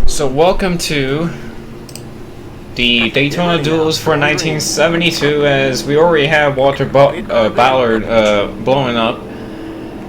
So welcome to the Daytona duels for 1972, as we already have Walter Ballard blowing up.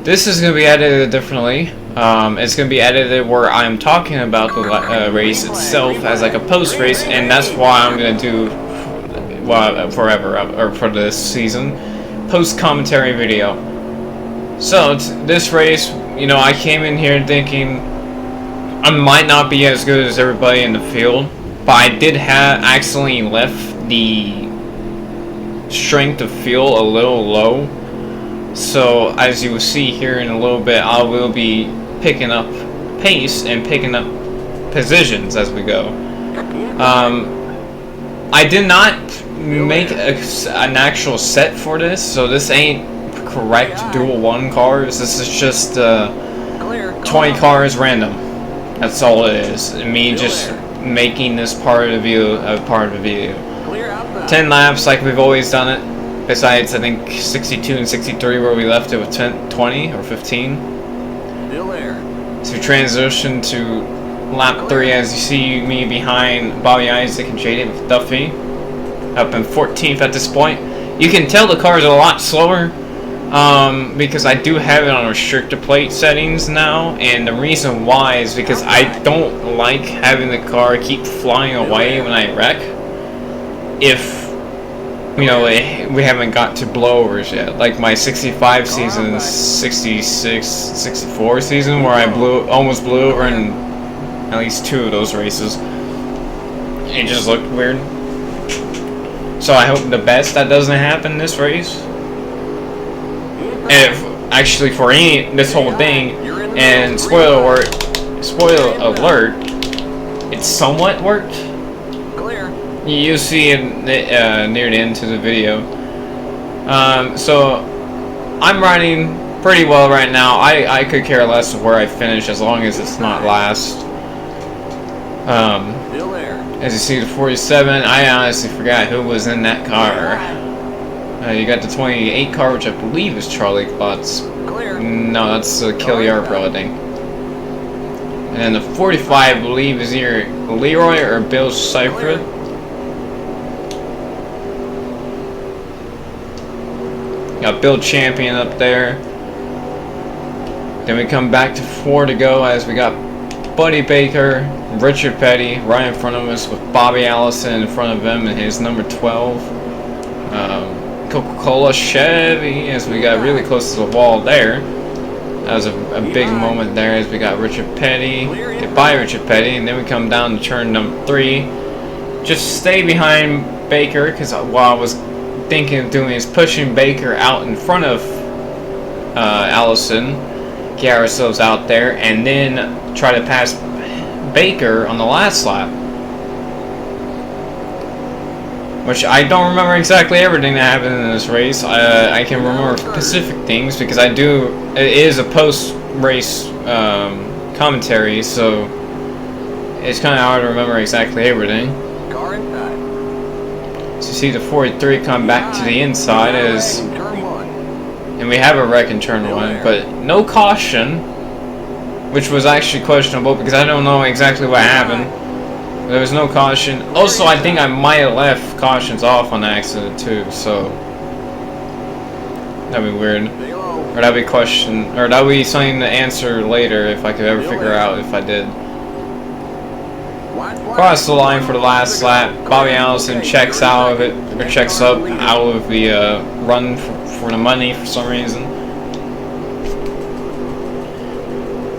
This is going to be edited differently. It's going to be edited where I'm talking about the race itself as like a post-race, and that's why I'm going to do forever, or for this season, post-commentary video. So this race, you know, I came in here thinking I might not be as good as everybody in the field, but I did have accidentally left the strength of field a little low. So as you will see here in a little bit, I will be picking up pace and picking up positions as we go. I did not make an actual set for this, so this ain't correct Duel 1 cars. This is just 20 cars random. That's all it is. Me just making this part of the video a part of the video. 10 laps like we've always done it. Besides, I think 62 and 63 where we left it with 20 or 15. So we transition to lap 3 as you see me behind Bobby Isaac and Jaden with Duffy. Up in 14th at this point. You can tell the cars are a lot slower. Because I do have it on restrictor plate settings now, and the reason why is because I don't like having the car keep flying away when I wreck. If, you know, we haven't got to blowovers yet, like my 65 season, 66, 64 season, where I almost blew over in at least 2 of those races. It just looked weird. So I hope the best that doesn't happen this race. If actually for this whole thing, and spoiler alert, it somewhat worked. You'll see it near the end to the video. So I'm riding pretty well right now. I could care less of where I finish as long as it's not last. As you see, the 47, I honestly forgot who was in that car. You got the 28 car, which I believe is Charlie Klotz. No, that's Kill Yarbrough, I think. And then the 45, I believe, is either Leroy or Bill Seifert. Got Bill Champion up there. Then we come back to 4 to go as we got Buddy Baker, Richard Petty right in front of us with Bobby Allison in front of him and his number 12. Coca-Cola Chevy as we got really close to the wall there. That was a big moment there as we got Richard Petty, goodbye Richard Petty, and then we come down to turn number 3. Just stay behind Baker, because what I was thinking of doing is pushing Baker out in front of Allison, get ourselves out there, and then try to pass Baker on the last lap. Which I don't remember exactly everything that happened in this race. I can remember specific things because it is a post-race commentary, so it's kind of hard to remember exactly everything. So you see the 43 come back to the inside and we have a wreck in turn 1, but no caution, which was actually questionable because I don't know exactly what happened. There was no caution. Also, I think I might have left cautions off on accident too, so that'd be weird. Or that'd be that'd be something to answer later if I could ever figure out if I did. Cross the line for the last lap. Bobby Allison checks out of it, or checks up out of the run for the money for some reason.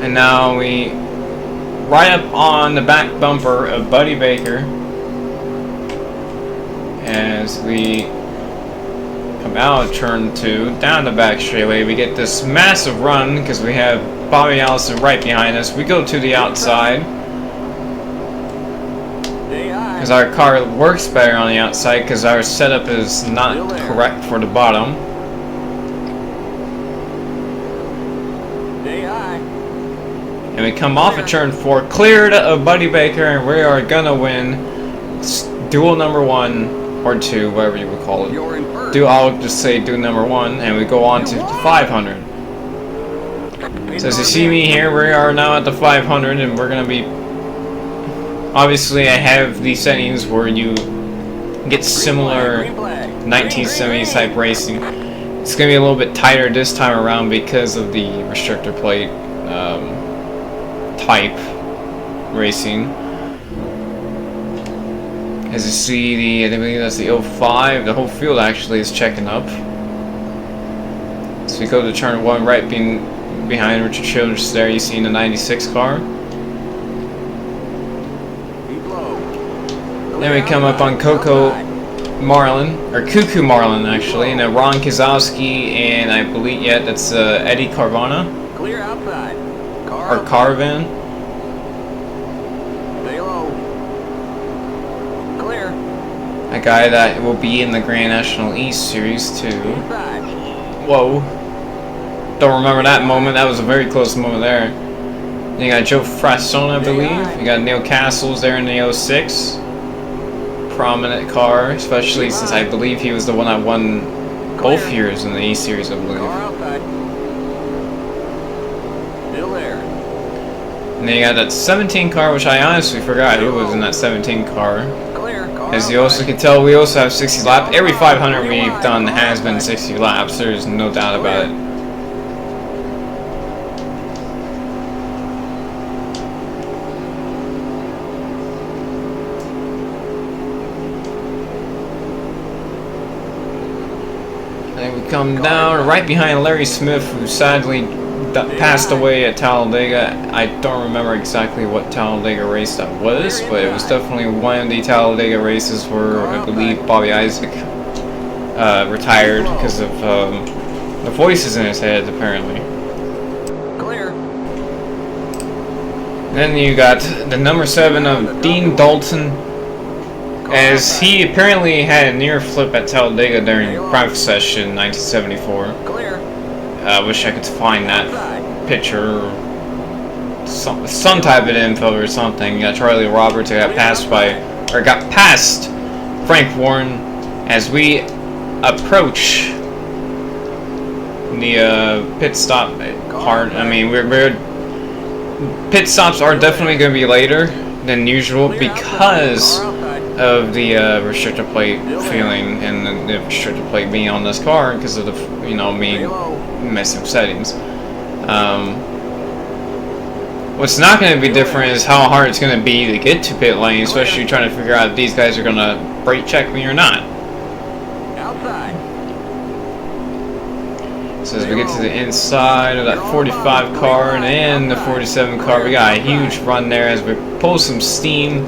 And now we right up on the back bumper of Buddy Baker as we come out of turn 2 down the back straightaway. We get this massive run because we have Bobby Allison right behind us. We go to the outside because our car works better on the outside because our setup is not correct for the bottom. And we come off of turn 4, cleared of Buddy Baker, and we are gonna win duel number 1 or 2, whatever you would call it. I'll just say duel number 1, and we go on to 500. So as you see me here, we are now at the 500, and we're gonna be Obviously, I have these settings where you get similar 1970s type racing. It's going to be a little bit tighter this time around because of the restrictor plate type racing. As you see, I believe that's the 05. The whole field actually is checking up. So we go to turn 1, right behind Richard Childress there, you see in the 96 car. Then we come up on Coco Marlin, or Cuckoo Marlin actually, and Ron Kozlowski, and I believe, yeah, that's Eddie Carvana. Clear outside. Or Carvin. Stay low. Clear. A guy that will be in the Grand National East Series too. Inside. Whoa. Don't remember that moment. That was a very close moment there. Then you got Joe Frasone, I believe. You got Neil Castles there in the 06. Prominent car, especially since I believe he was the one that won both years in the E Series, I believe. Car outside. Still there. And then you got that 17 car, which I honestly forgot who was in that 17 car. Clear. Car As you also can tell, we also have 60 laps. Every 500 we've done has been 60 laps. There's no doubt about it. And we come down right behind Larry Smith, who sadly passed away at Talladega. I don't remember exactly what Talladega race that was, but it was definitely one of the Talladega races where I believe Bobby Isaac retired because of the voices in his head, apparently. Clear. Then you got the number 7 of Dean Dalton, as he apparently had a near flip at Talladega during private session 1974. Clear. I wish I could find that picture, some type of info or something. You got Charlie Roberts who got passed past Frank Warren as we approach the pit stop part. I mean, pit stops are definitely going to be later than usual because of the restrictor plate feeling and the restrictor plate being on this car because of the, me messing with settings. What's not going to be different is how hard it's going to be to get to pit lane, especially trying to figure out if these guys are going to brake check me or not. Outside. So as we get to the inside of that 45 car and the 47 car, we got a huge run there as we pull some steam.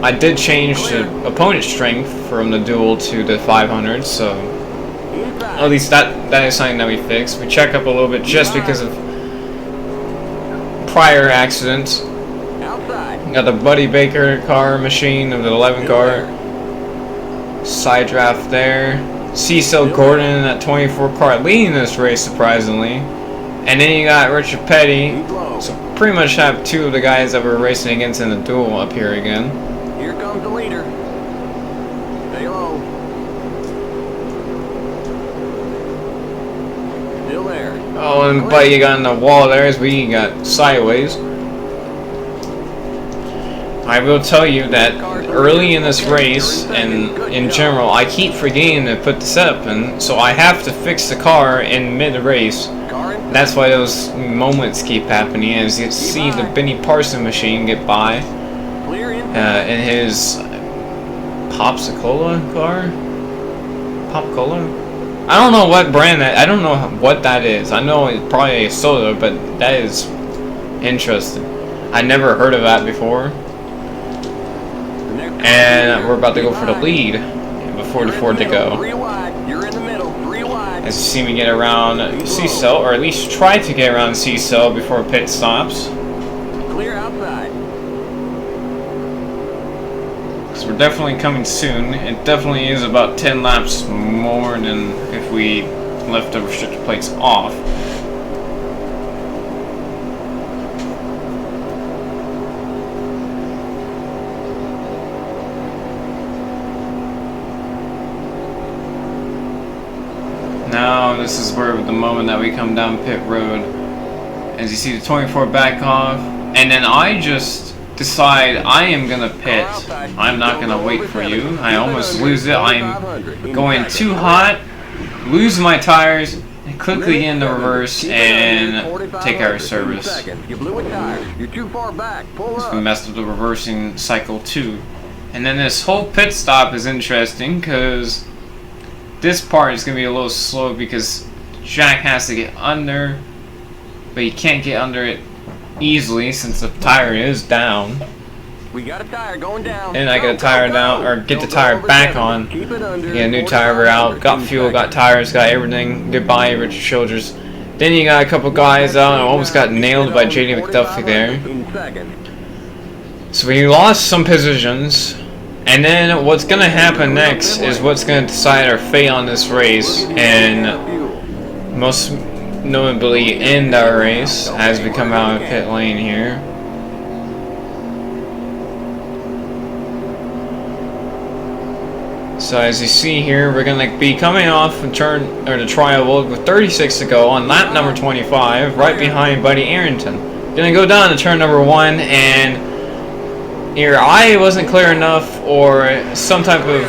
I did change the opponent strength from the dual to the 500, so at least that is something that we fixed. We check up a little bit just because of prior accidents. Got the Buddy Baker car machine of the 11 car. Side draft there. Cecil Gordon in that 24 car leading this race, surprisingly. And then you got Richard Petty. So pretty much have two of the guys that we're racing against in the duel up here again. Here comes the leader. Stay low. Still there. Oh, and but you got on the wall there as we got sideways. I will tell you that early in this race and in general, I keep forgetting to put the setup in, so I have to fix the car in mid-race. That's why those moments keep happening. As you see the Benny Parson machine get by in his Popsicola car. Pop-Cola? I don't know what brand that. I don't know what that is. I know it's probably a soda, but that is interesting. I never heard of that before. And we're about to go for the lead before the Ford to go. As you see me get around C-Cell, or at least try to get around C-Cell before pit stops. Clear outside. Because we're definitely coming soon. It definitely is about 10 laps more than if we left the restrictor plates off. Now this is where the moment that we come down pit road, as you see the 24 back off, and then I just decide I am gonna pit. I'm not gonna wait for you. I almost lose it. I'm going too hot, lose my tires, and quickly get into reverse and take our service. You blew a tire. You're too far back. Pull up. We messed with the reversing cycle too. And then this whole pit stop is interesting because this part is gonna be a little slow because Jack has to get under, but he can't get under it easily since the tire is down. We got a tire going down. And I get a tire down, or get the tire back on. Get a new tire out. Got fuel, got tires, got everything. Goodbye, Richard Childress. Then you got a couple guys out. I almost got nailed by JD McDuffie there. So we lost some positions. And then what's gonna happen next is what's gonna decide our fate on this race, and most notably end our race as we come out of pit lane here. So as you see here, we're gonna be coming off the turn or the trial with 36 to go on lap number 25, right behind Buddy Arrington. Gonna go down to turn number 1, and either I wasn't clear enough or some type of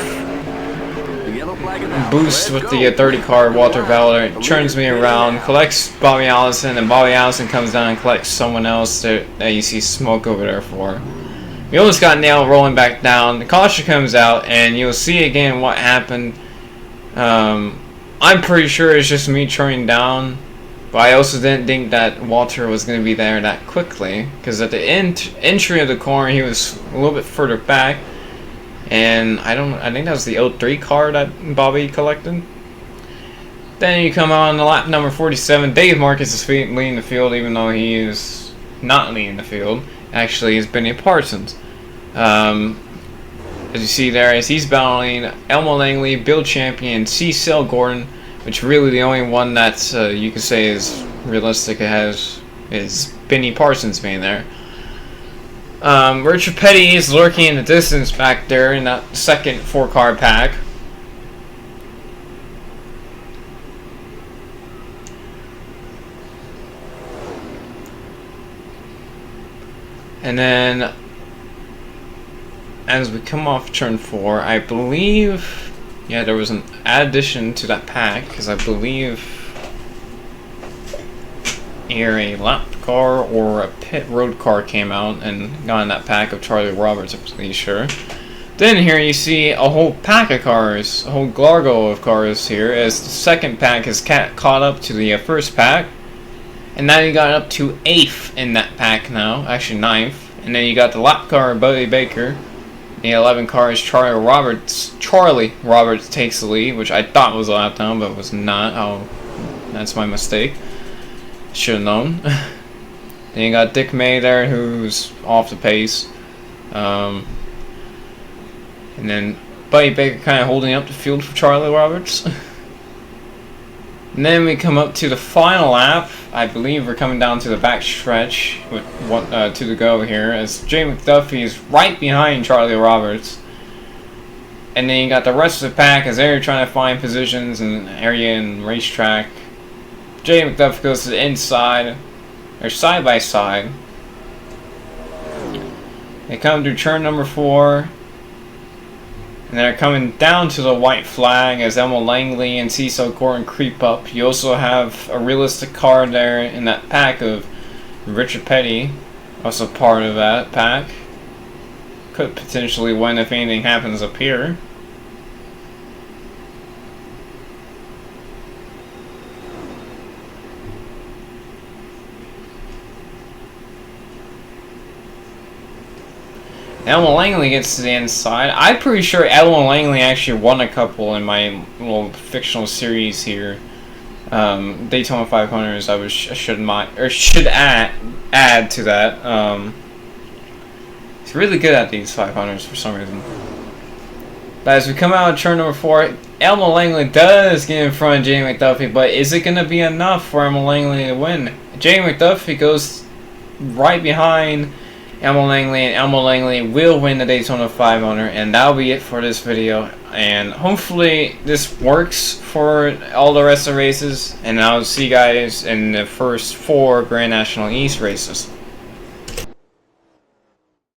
boost with the 30 car Walter Valor turns me around, collects Bobby Allison, and Bobby Allison comes down and collects someone else that you see smoke over there for. We almost got nailed rolling back down. The caution comes out, and you'll see again what happened. I'm pretty sure it's just me turning down. But I also didn't think that Walter was going to be there that quickly, because at the entry of the corner he was a little bit further back, and I think that was the 03 car that Bobby collected. Then you come out on the lap number 47. Dave Marcus is leading the field, even though he is not leading the field. Actually, it's Benny Parsons. As you see there, as he's battling Elmo Langley, Bill Champion, Cecil Gordon, which really the only one that you could say is realistic is Benny Parsons being there. Richard Petty is lurking in the distance back there in that second 4-car pack. And then as we come off turn 4, I believe, yeah, there was an addition to that pack, because I believe either a lap car or a pit road car came out and got in that pack of Charlie Roberts, I'm pretty sure. Then here you see a whole pack of cars, a whole Glargo of cars here, as the second pack is caught up to the first pack. And now you got up to 8th in that pack now, actually 9th. And then you got the lap car, Buddy Baker. The 11 car is Charlie Roberts. Charlie Roberts takes the lead, which I thought was a lap down, but was not. Oh, that's my mistake. Should have known. Then you got Dick May there, who's off the pace. And then Buddy Baker kind of holding up the field for Charlie Roberts. And then we come up to the final lap. I believe we're coming down to the back stretch with 2 to go here, as Jay McDuffie is right behind Charlie Roberts. And then you got the rest of the pack as they're trying to find positions and area and racetrack. Jay McDuffie goes to the inside, or side by side. They come through turn number 4. And they're coming down to the white flag as Elmo Langley and Cecil Gordon creep up. You also have a realistic car there in that pack of Richard Petty, also part of that pack. Could potentially win if anything happens up here. Elmo Langley gets to the inside. I'm pretty sure Elmo Langley actually won a couple in my little fictional series here. Daytona 500s. I should add to that. He's really good at these 500s for some reason. But as we come out of turn number 4, Elmo Langley does get in front of Jay McDuffie, but is it going to be enough for Elmo Langley to win? Jay McDuffie goes right behind Elmo Langley, and Elmo Langley will win the Daytona 500, and that'll be it for this video. And hopefully this works for all the rest of the races, and I'll see you guys in the first 4 Grand National East races.